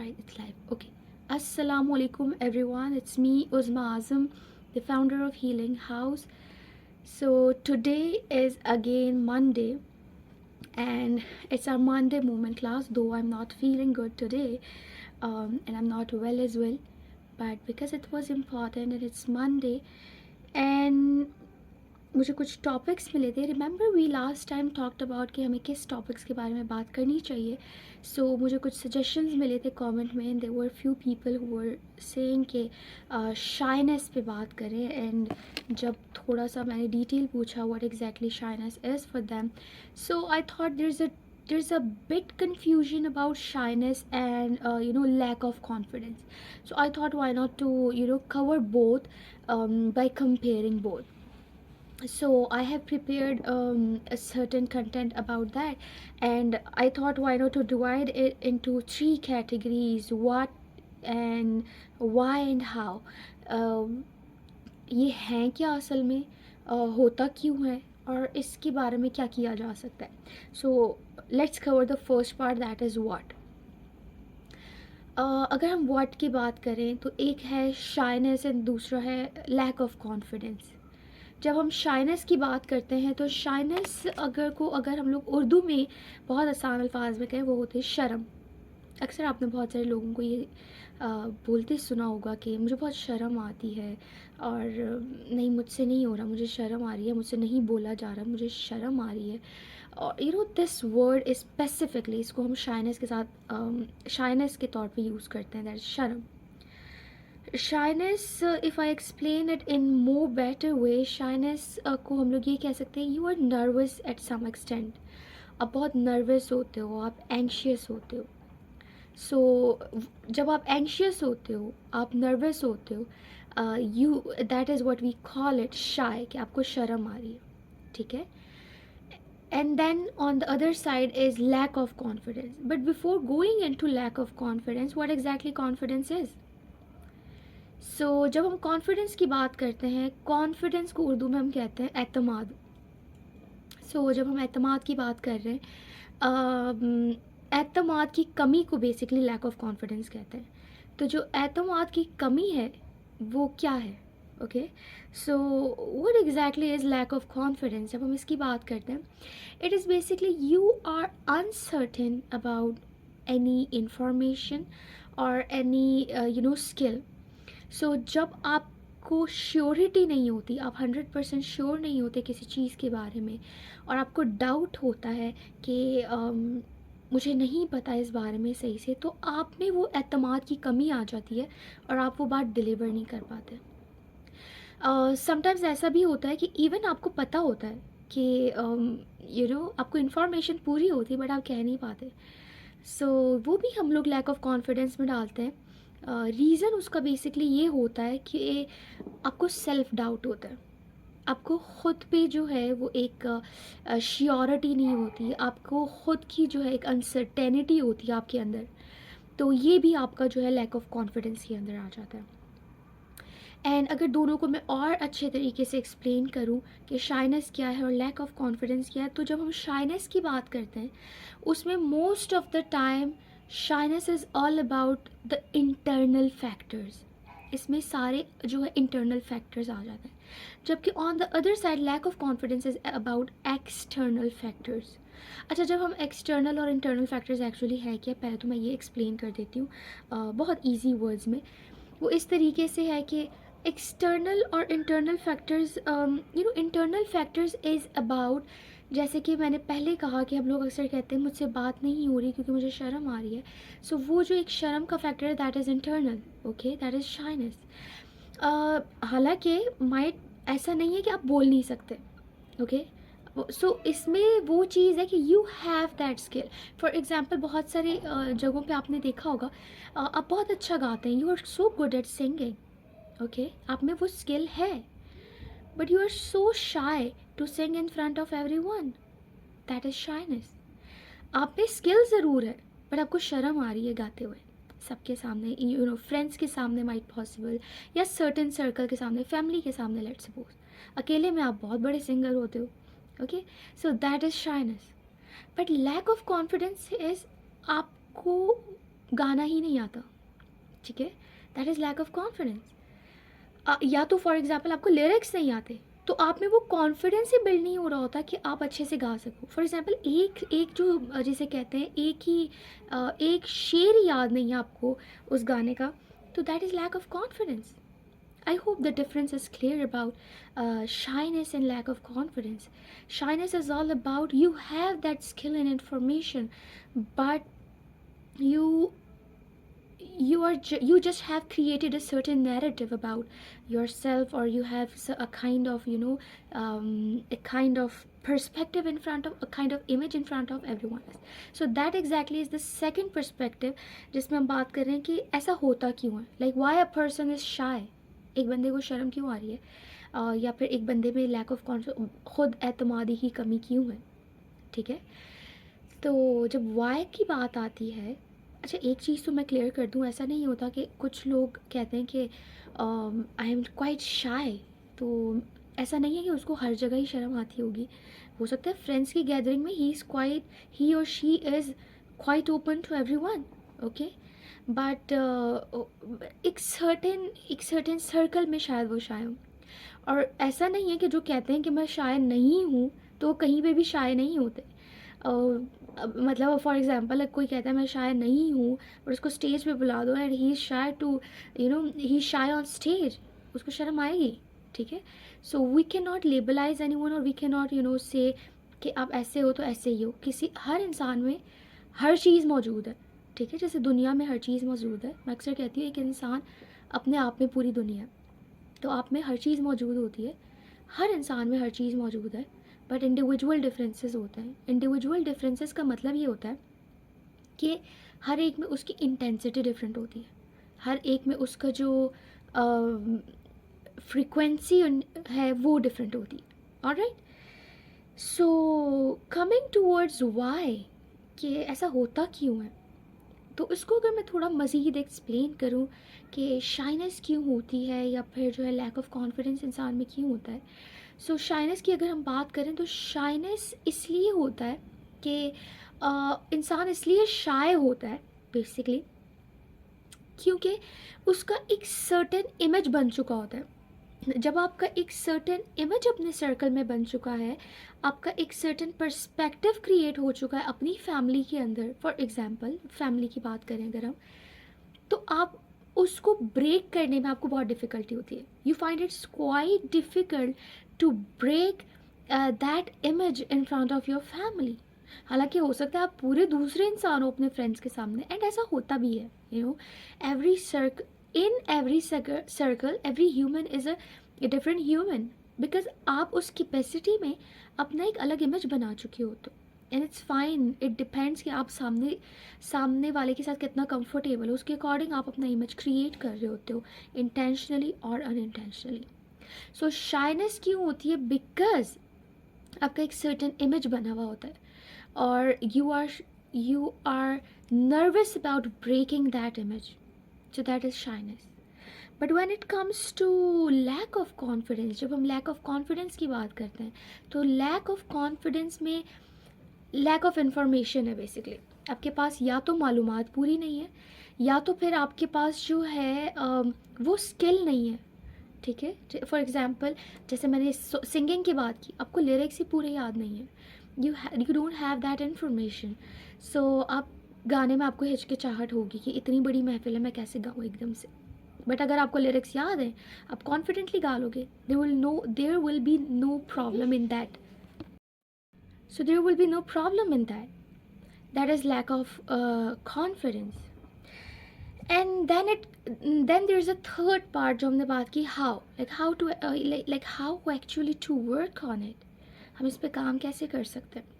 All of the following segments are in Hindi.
Alright, it's live. Okay. Assalamu alaikum everyone. It's me, Uzma Azam, the founder of Healing House. So today is again Monday, and it's our Monday moment class, though I'm not feeling good today, and I'm not well as well. But because it was important and it's Monday, and मुझे कुछ टॉपिक्स मिले थे. Remember we last time talked about कि हमें किस टॉपिक्स के बारे में बात करनी चाहिए. सो मुझे कुछ सजेशंस मिले थे कमेंट में, and there were few people who were saying कि शाइनेस पे बात करें. एंड जब थोड़ा सा मैंने डिटेल पूछा what exactly shyness is for them, so I thought there's a bit confusion about shyness and lack of confidence. So I thought, why not to cover both by comparing both. So I have prepared a certain content about that, and I thought, why not to divide it into three categories: what and why and how. ये हैं क्या असल में, होता क्यों है, और इसके बारे में क्या किया जा सकता है. So let's cover the first part, that is what. अगर हम व्हाट की बात करें तो एक है शाइनेस एंड दूसरा है लैक ऑफ कॉन्फिडेंस. जब हम शाइनेस की बात करते हैं तो शाइनेस अगर हम लोग उर्दू में बहुत आसान अल्फाज में कहें, वो होती है शर्म. अक्सर आपने बहुत सारे लोगों को ये बोलते सुना होगा कि मुझे बहुत शर्म आती है, और नहीं मुझसे नहीं हो रहा, मुझे शर्म आ रही है, मुझसे नहीं बोला जा रहा, मुझे शर्म आ रही है. और दिस वर्ड स्पेसिफिकली, इसको हम शाइनेस के साथ शाइनेस के तौर पे यूज़ करते हैं, दैट इज शर्म. Shyness, if I explain it in more better way, shyness को हम लोग ये कह सकते हैं, you are nervous at some extent. आप बहुत नर्वस होते हो, आप एंशियस होते हो. सो जब आप एंशियस होते हो, आप नर्वस होते हो, you that is what we call it shy, कि आपको शर्म आ रही है. ठीक है. And then on the other side is lack of confidence. But before going into lack of confidence, what exactly confidence is? So जब हम कॉन्फिडेंस की बात करते हैं, कॉन्फिडेंस को उर्दू में हम कहते हैं एतमाद. So जब हम एतमाद की बात कर रहे हैं, एतमाद की कमी को बेसिकली लैक ऑफ कॉन्फिडेंस कहते हैं. तो जो एतमाद की कमी है वो क्या है? Okay. So what exactly is lack of confidence. जब हम इसकी बात करते हैं, it is basically you are uncertain about any information और एनी स्किल. सो जब आपको श्योरिटी नहीं होती, आप 100% श्योर नहीं होते किसी चीज़ के बारे में, और आपको डाउट होता है कि मुझे नहीं पता इस बारे में सही से, तो आप में वो एतमाद की कमी आ जाती है और आप वो बात डिलीवर नहीं कर पाते. समटाइम्स ऐसा भी होता है कि इवन आपको पता होता है कि आपको इन्फॉर्मेशन पूरी होती है, बट आप कह नहीं पाते. सो वो भी हम लोग लैक ऑफ कॉन्फिडेंस में डालते हैं. रीज़न उसका बेसिकली ये होता है कि आपको सेल्फ डाउट होता है. आपको ख़ुद पे जो है वो एक श्योरिटी नहीं होती, आपको ख़ुद की जो है एक अनसर्टेनिटी होती है आपके अंदर. तो ये भी आपका जो है लैक ऑफ कॉन्फिडेंस के अंदर आ जाता है. एंड अगर दोनों को मैं और अच्छे तरीके से एक्सप्लेन करूं कि शाइनेस क्या है और लैक ऑफ कॉन्फिडेंस क्या है, तो जब हम शाइनेस की बात करते हैं, उसमें most of the time shyness is all about the internal factors. इसमें सारे जो है इंटरनल फैक्टर्स आ जाते हैं. जबकि on the other side lack of confidence is about external factors. अच्छा, जब हम एक्सटर्नल और इंटरनल फैक्टर्स एक्चुअली है क्या, पहले तो मैं ये एक्सप्लेन कर देती हूँ बहुत ईजी वर्ड्स में. वो इस तरीके से है कि एक्सटर्नल और internal factors, internal factors is about, जैसे कि मैंने पहले कहा कि हम लोग अक्सर कहते हैं मुझसे बात नहीं हो रही क्योंकि मुझे शर्म आ रही है. सो वो जो एक शर्म का फैक्टर है, that is internal. Okay, that is shyness. हालांकि माइट ऐसा नहीं है कि आप बोल नहीं सकते. ओके. सो इसमें वो चीज़ है कि you have that skill. For example, बहुत सारे जगहों पे आपने देखा होगा, आप बहुत अच्छा गाते हैं, you are so good at singing. Okay, आप में वो स्किल है, but you are so shy to sing in front of everyone. That is shyness. आप में स्किल ज़रूर है, बट आपको शर्म आ रही है गाते हुए सबके सामने, फ्रेंड्स के सामने माइट पॉसिबल, या सर्टेन सर्कल के सामने, फैमिली के सामने. लेट्स सपोज अकेले में आप बहुत बड़े सिंगर होते हो. Okay, so that is shyness. But lack of confidence is आपको गाना ही नहीं आता, ठीक है, that is lack of confidence. या तो फॉर एग्जाम्पल आपको लिरिक्स नहीं आते, तो आप में वो कॉन्फिडेंस ही बिल्ड नहीं हो रहा होता कि आप अच्छे से गा सको। फॉर एग्जाम्पल एक एक जो जिसे कहते हैं एक शेर याद नहीं है आपको उस गाने का, तो that is lack of confidence. I hope the difference is clear about shyness and lack of confidence. Shyness is all about you have that skill and information, but you you just have created a certain narrative about yourself, or you have a kind of a kind of perspective in front of, a kind of image in front of everyone else. So that exactly is the second perspective जिसमें हम बात कर रहे हैं कि ऐसा होता क्यों है, like why a person is shy, एक बंदे को शर्म क्यों आ रही है, या फिर एक बंदे में लैक ऑफ खुद एतमादी की कमी क्यों है, ठीक है। तो जब वाई की बात आती है, अच्छा एक चीज़ तो मैं क्लियर कर दूँ, ऐसा नहीं होता कि कुछ लोग कहते हैं कि आई एम क्वाइट शाय, तो ऐसा नहीं है कि उसको हर जगह ही शर्म आती होगी। हो सकता है फ्रेंड्स की गैदरिंग में ही और she is quite open to everyone, okay, but एक सर्टेन सर्कल में शायद वो शाय हो। और ऐसा नहीं है कि जो कहते हैं कि मैं शाय नहीं हूँ तो कहीं पे भी शाय नहीं होते। मतलब फॉर एग्जांपल कोई कहता है मैं शाय नहीं हूँ और उसको स्टेज पे बुला दो and he is shy to he shy on stage, उसको शर्म आएगी, ठीक है। So we can not labelise anyone, और वी कैन नॉट से कि आप ऐसे हो तो ऐसे ही हो। हर इंसान में हर चीज़ मौजूद है, ठीक है, जैसे दुनिया में हर चीज़ मौजूद है। मैं अक्सर कहती हूँ एक इंसान अपने आप में पूरी दुनिया है, तो आप में हर चीज़ मौजूद होती है, हर इंसान में हर चीज़ मौजूद है, बट इंडिविजुअल डिफरेंसेस होते हैं। इंडिविजुअल डिफरेंसेस का मतलब ये होता है कि हर एक में उसकी इंटेंसिटी डिफरेंट होती है, हर एक में उसका जो फ्रीक्वेंसी है वो डिफरेंट होती है। Alright, so coming towards why, कि ऐसा होता क्यों है, तो इसको अगर मैं थोड़ा मज़ीद एक्सप्लेन करूं कि शाइनेस क्यों होती है या फिर जो है लैक ऑफ कॉन्फिडेंस इंसान में क्यों होता है। सो शाइनेस की अगर हम बात करें तो शाइनेस इसलिए होता है कि इंसान इसलिए शाय होता है बेसिकली क्योंकि उसका एक सर्टेन इमेज बन चुका होता है। जब आपका एक सर्टेन इमेज अपने सर्कल में बन चुका है, आपका एक सर्टेन पर्सपेक्टिव क्रिएट हो चुका है अपनी फैमिली के अंदर, फॉर एग्जांपल फैमिली की बात करें अगर हम, तो आप उसको ब्रेक करने में आपको बहुत डिफ़िकल्टी होती है। You find it's quite difficult to break that image in front of your family. हालांकि हो सकता है आप पूरे दूसरे इंसान हो अपने फ्रेंड्स के सामने, एंड ऐसा होता भी है, every circle in every circle every human is a different human, because आप उस कैपेसिटी में अपना एक अलग इमेज बना चुके हो, तो and it's fine, it depends कि आप सामने वाले के साथ कितना कंफर्टेबल हो, उसके अकॉर्डिंग आप अपना इमेज क्रिएट कर रहे होते हो, इंटेंशनली और अनइंटेंशनली। सो शाइनेस क्यों होती है, बिकॉज आपका एक सर्टेन इमेज बना हुआ होता है और you are nervous about breaking that image, so that is shyness. But when it comes to lack of confidence, जब हम lack of confidence की बात करते हैं तो lack of confidence में lack of information है बेसिकली। आपके पास या तो मालूमात पूरी नहीं है, या तो फिर आपके पास जो है वो स्किल नहीं है, ठीक है। फॉर एग्जांपल जैसे मैंने सिंगिंग की बात की, आपको लिरिक्स ही पूरे याद नहीं है, you don't have that information, so आप गाने में आपको हिचकिचाहट होगी कि इतनी बड़ी महफिल है मैं कैसे गाऊँ एकदम से। बट अगर आपको लिरिक्स याद है आप कॉन्फिडेंटली गा लोगे, there will be no problem in that, so there will be no problem in that is lack of confidence. And then there is a third part जो हमने बात की, how actually to work on it, हम इस पर काम कैसे कर सकते हैं।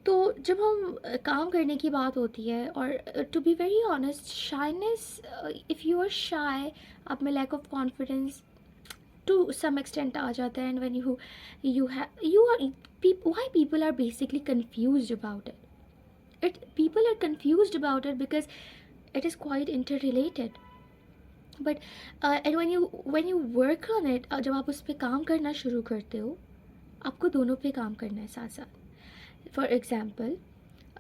तो जब हम काम करने की बात होती है, और to be very honest, shyness, if you are shy, आप में lack of confidence to some extent आ जाता है, and when you are why people are basically confused about it, people are confused about it because it is quite interrelated, but and when you work on it, जब आप उस पर काम करना शुरू करते हो, आपको दोनों पे काम करना है साथ साथ। फॉर एग्ज़ाम्पल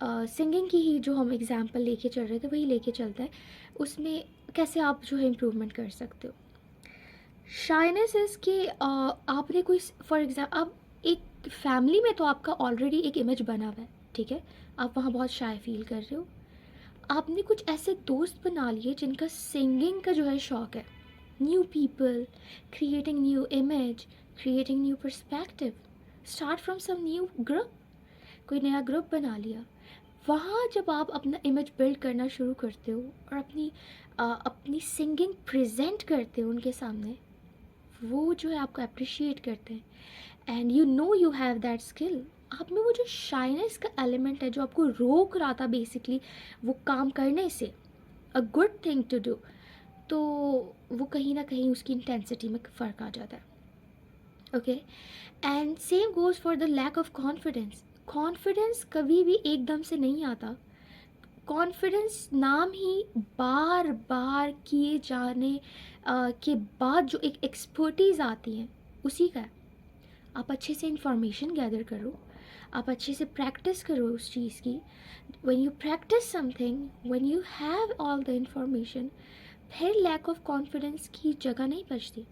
सिंगिंग की ही जो हम एग्जांपल लेके चल रहे थे वही लेके चलते हैं, उसमें कैसे आप जो है इम्प्रूवमेंट कर सकते हो। शाइनेस इज़ कि आपने कोई, फॉर एग्जाम्पल आप एक फैमिली में तो आपका ऑलरेडी एक इमेज बना हुआ है, ठीक है, आप वहाँ बहुत शाय फील कर रहे हो, आपने कुछ ऐसे दोस्त बना लिए जिनका सिंगिंग का जो है शौक है, new people, creating new image, creating new perspective, start from some new group, कोई नया ग्रुप बना लिया। वहाँ जब आप अपना इमेज बिल्ड करना शुरू करते हो और अपनी सिंगिंग प्रेजेंट करते हो उनके सामने, वो जो है आपको अप्रिशिएट करते हैं and you know you have that skill. आप में वो जो शाइनेस का एलिमेंट है जो आपको रोक रहा था बेसिकली वो काम करने से, a good thing to do, तो वो कहीं ना कहीं उसकी इंटेंसिटी में फ़र्क आ जाता है। Okay, and same goes for the lack of confidence. Confidence कभी भी एकदम से नहीं आता। कॉन्फिडेंस नाम ही बार बार किए जाने के बाद जो एक एक्सपर्टीज़ आती है उसी का है। आप अच्छे से इंफॉर्मेशन गैदर करो, आप अच्छे से प्रैक्टिस करो उस चीज़ की। When you practice something, when you have all the information, फिर लैक ऑफ कॉन्फिडेंस की जगह नहीं बचती।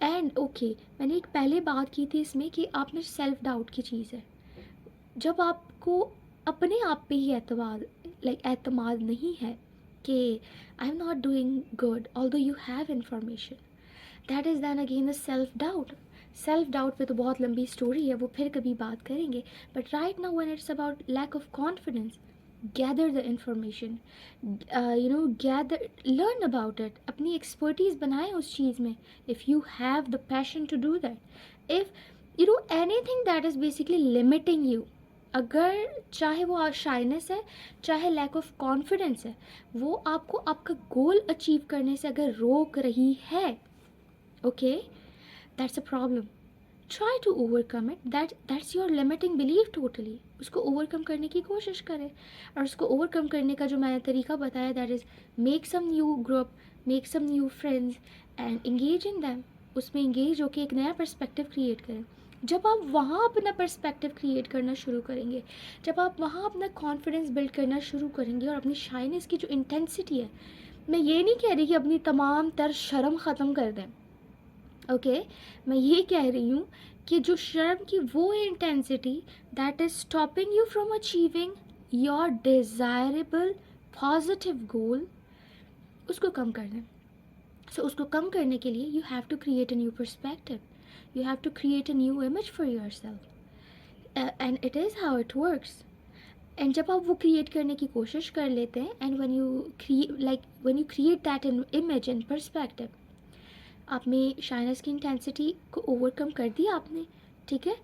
एंड ओके, मैंने एक पहले बात की थी इसमें कि आप में सेल्फ डाउट की चीज़ है। जब आपको अपने आप पे ही एतमाद नहीं है कि I am not doing good although you have information, that is then again a self doubt. Self doubt पे तो बहुत लंबी स्टोरी है, वो फिर कभी बात करेंगे, but right now when it's about lack of confidence, gather the information, gather, learn about it, अपनी एक्सपर्टीज़ बनाएं उस चीज़ में, if you have the passion to do that, if you do anything that is basically limiting you, अगर चाहे वो शाइनेस है चाहे लैक ऑफ कॉन्फिडेंस है, वो आपको आपका गोल अचीव करने से अगर रोक रही है, okay, that's a problem. Try to overcome it, that's your limiting believe totally. उसको ओवरकम करने की कोशिश करें, और उसको ओवरकम करने का जो मैंने तरीका बताया, that is make some new group, make some new friends and engage in them. उसमें इंगेज होकर एक नया पर्सपेक्टिव क्रिएट करें। जब आप वहाँ अपना पर्सपेक्टिव क्रिएट करना शुरू करेंगे, जब आप वहाँ अपना कॉन्फिडेंस बिल्ड करना शुरू करेंगे और अपनी शाइनेस की जो इंटेंसिटी है, मैं ये नहीं कह रही कि अपनी तमाम तर शर्म ख़त्म कर दें, ओके, मैं ये कह रही हूँ कि जो शर्म की वो intensity that is stopping you from achieving your desirable positive goal, उसको कम कर दें। सो उसको कम करने के लिए you have to create a new perspective, you have to create a new image for yourself, and it is how it works. And जब आप वो क्रिएट करने की कोशिश कर लेते हैं, and when you create that in image and perspective, आप में शाइनेस की इंटेंसिटी को ओवरकम कर दिया आपने, ठीक है।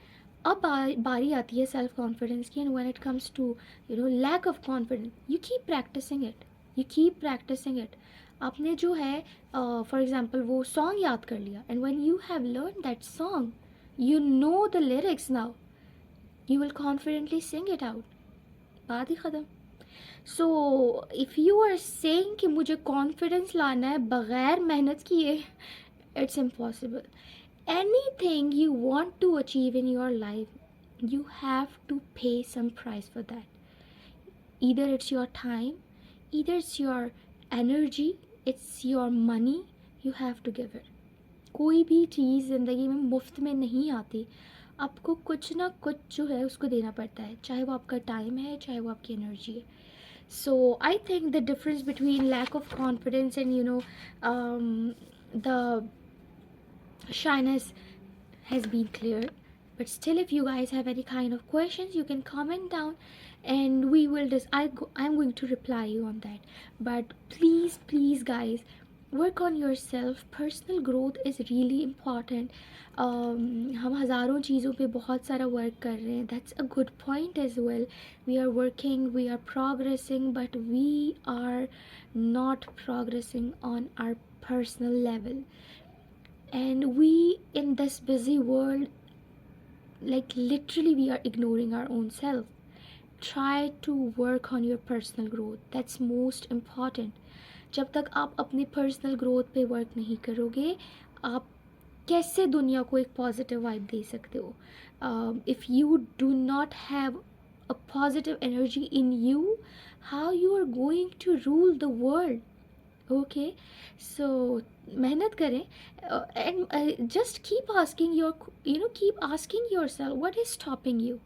अब बारी आती है सेल्फ कॉन्फिडेंस की, and when it comes to lack of confidence, you keep practicing it, you keep practicing it. आपने जो है फॉर एग्जांपल वो सॉन्ग याद कर लिया, and when you have learn that song, you know the lyrics now, you will confidently sing it out, बात ही ख़त्म। So if you are saying कि मुझे कॉन्फिडेंस लाना है बग़ैर मेहनत किए, it's impossible. Anything you want to achieve in your life, you have to pay some price for that. Either it's your time, either it's your energy, it's your money, you have to give it. कोई भी चीज़ ज़िंदगी में मुफ्त में नहीं आती, आपको कुछ ना कुछ जो है उसको देना पड़ता है, चाहे वो आपका टाइम है चाहे वो आपकी एनर्जी है। So I think the difference between lack of confidence and the shyness has been clear, but still if you guys have any kind of questions you can comment down and we will I'm going to reply you on that. But please guys, work on yourself, personal growth is really important. हम हज़ारों चीज़ों पे बहुत सारा वर्क कर रहे हैं, that's a good point as well. We are working, we are progressing, but we are not progressing on our personal level. And we in this busy world, like literally we are ignoring our own self. Try to work on your personal growth, that's most important. जब तक आप अपने पर्सनल ग्रोथ पे वर्क नहीं करोगे, आप कैसे दुनिया को एक पॉजिटिव वाइब दे सकते हो? If you do not have a positive energy in you, how you are going to rule the world. Okay, so मेहनत करें, and just keep asking your, keep asking yourself what is stopping you.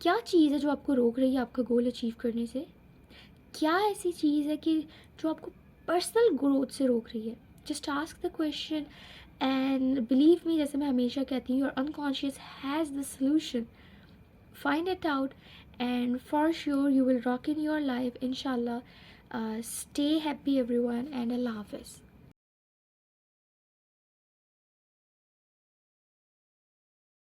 क्या चीज़ है जो आपको रोक रही है आपका गोल अचीव करने से? क्या ऐसी चीज़ है कि जो आपको पर्सनल ग्रोथ से रोक रही है? Just ask the question and believe me, जैसे मैं हमेशा कहती हूँ, your unconscious has the solution. Find it out, and for sure you will rock in your life, inshallah. Stay happy everyone, and Allah Hafiz.